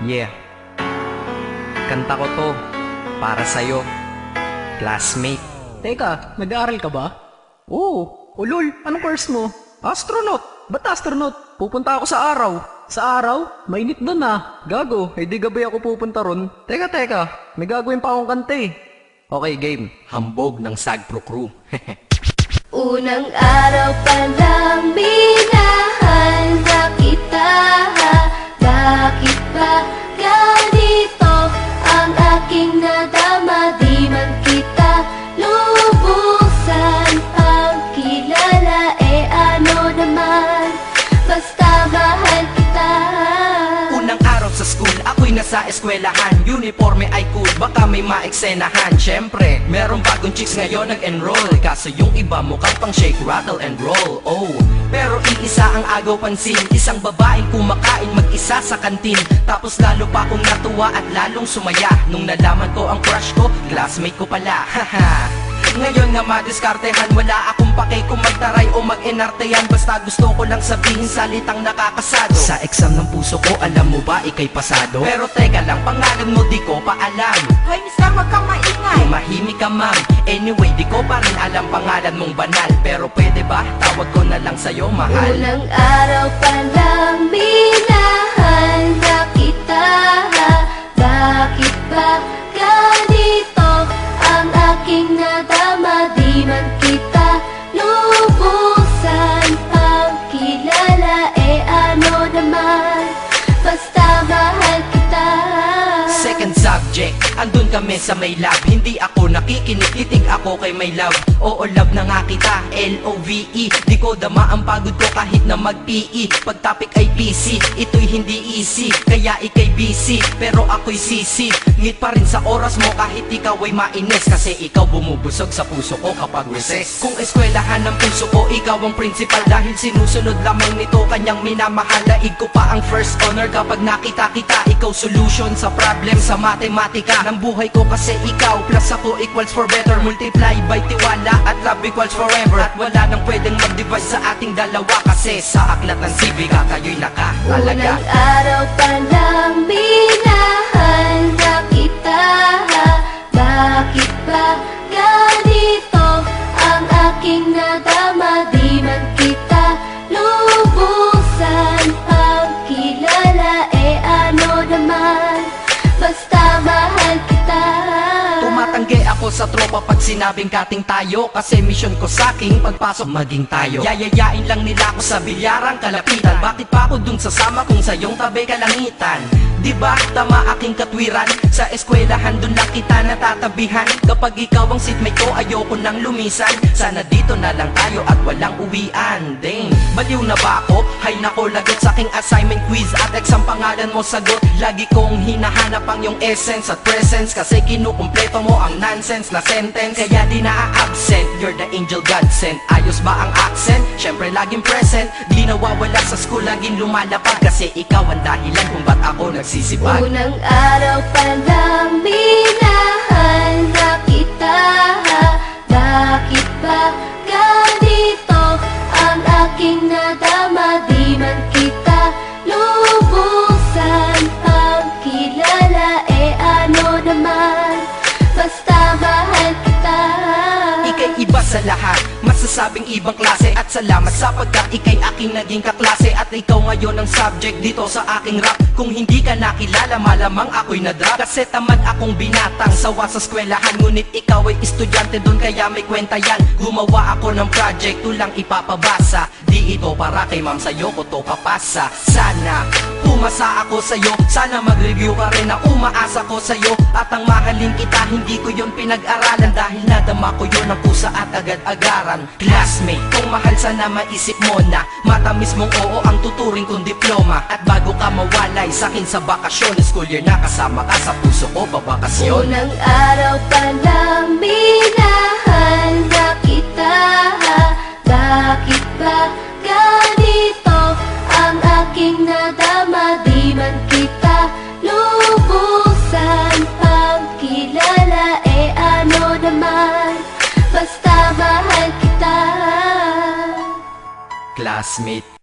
Yeah, kanta ko to para sa'yo, classmate. Teka, nag-aaral ka ba? Oo. Ulol, anong course mo? Astronaut. Ba't astronaut? Pupunta ako sa araw. Sa araw? Mainit doon ah. Gago, hindi gabi ako pupunta ron. Teka, may gagawin pa akong kanta eh. Okay, game. Hambog ng Sagpro Crew. Unang araw pa lang minahal na kita. Bakit ba ganito ang aking nadama? Di man kita lubusan ang kilala. Ano naman, basta mahal kita. Unang araw sa school, ako'y nasa eskwelahan. Uniforme ay cool, baka may maeksenahan. Syempre, merong bagong chicks ngayon nag-enroll. Kaso yung iba mukhang pang shake, rattle and roll. Oh, pero iisa ang agaw pansin. Isang babaeng kumakain mag-isa sa kantin. Tapos lalo pa akong natuwa at lalong sumaya nung nalaman ko ang crush ko, classmate ko pala. Haha. Ngayon na madiskartehan, wala akong pake kung magtaray o mag-enartehan. Basta gusto ko lang sabihin salitang nakakasado. Sa exam ng puso ko, alam mo ba ikay pasado? Pero teka lang, pangalan mo di ko pa alam. Hoy, mister, wag kang maingay. Tumahimik ka ma'am. Anyway, di ko pa rin alam pangalan mong banal. Pero pwede ba, tawag ko na lang sa'yo mahal. Unang araw pa lang minahal na kita. Bakit ba ganito ang aking nadama? Di man kita lubusan ang kilala. Ano naman, basta mahal kita. Second subject, andun kami sa may lab. Hindi ako nakikinig, titig ako kay my love. Oo, love na nga kita, L-O-V-E. Di ko dama ang pagod ko kahit na mag-PE. Pag topic ay PC, ito'y hindi easy. Kaya ikay busy, pero ako'y sisi. Ngit pa rin sa oras mo kahit ikaw ay mainis. Kasi ikaw bumubusog sa puso ko kapag recess. Kung eskwelahan ng puso ko, ikaw ang principal. Dahil sinusunod lamang nito kanyang minamahal. Daig ko pa ang first honor kapag nakita kita. Ikaw solution sa problem sa matematika ng buhay ko. Kasi ikaw plus ako equals for better. Multiply by tiwala at love equals forever. At wala nang pwedeng mag-divide sa ating dalawa. Kasi sa aklat ng sibika kayo'y nakahalaga. Unang araw pa lang minahal na kita. Bakit ba ganito ang aking nadama? Di man kita lubusan ang kilala. Ano naman, basta mahal kita. Tumatanggi ako sa tropa pag sinabing kating tayo. Kasi mission ko sa'king pagpasok maging tayo. Yayayain lang nila ako sa bilyarang kalapitan. Bakit pa ako dun sasama kung sa iyong tabi kalangitan? Diba tama aking katwiran? Sa eskwelahan dun lang kita natatabihan. Kapag ikaw ang seatmate ko, ayoko nang lumisan. Sana dito na lang tayo at walang uwian. Dang, baliw na ba ako? Hay nako, lagot sa aking assignment quiz at exam pangalan mo sagot. Lagi kong hinahanap ang yung essence at presence. Kasi kinukumpleto mo ang nonsense na sentence. Kaya di na-absent, you're the angel God sent. Ayos ba ang accent? Syempre laging present. Di nawawala sa school, laging lumalapag. Kasi ikaw ang dahilan kung ba't ako nagsisipag. Unang araw pa lang minahal na kita. Bakit ba ganito ang aking nadama? Di man kita lubusan ang kilala. Ano naman, basta mahal kita. Ika'y iba sa lahat, masasabing ibang klase. At salamat sapagkat ika'y aking naging kaklase. At ikaw ngayon ang subject dito sa aking rap. Kung hindi ka nakilala, malamang ako'y na-drop. Kasi tamad akong binatang sawa sa eskwelahan. Ngunit ikaw ay estudyante dun, kaya may kwenta yan. Gumawa ako ng project, tulang ipapabasa. Di ito para kay ma'am, sa'yo ko to papasa. Sana pumasa ako sa'yo, sana mag-review ka rin na umaasa ko sa'yo. At ang mahalin kita, hindi ko yon pinag-aralan. Dahil nadama ko yun ang pusa at agad-agaran. Classmate, kung mahal sana maisip mo na matamis mong oo ang tuturing kong diploma. At bago ka mawalay sa'kin sa bakasyon, school year na kasama ka sa puso ko babakasyon. Unang araw pa lang minahal na kita. Bakit ba ganito ang aking nadama? Di man kita lubusan ang kilala. Ano naman, basta mahal kita. Classmate,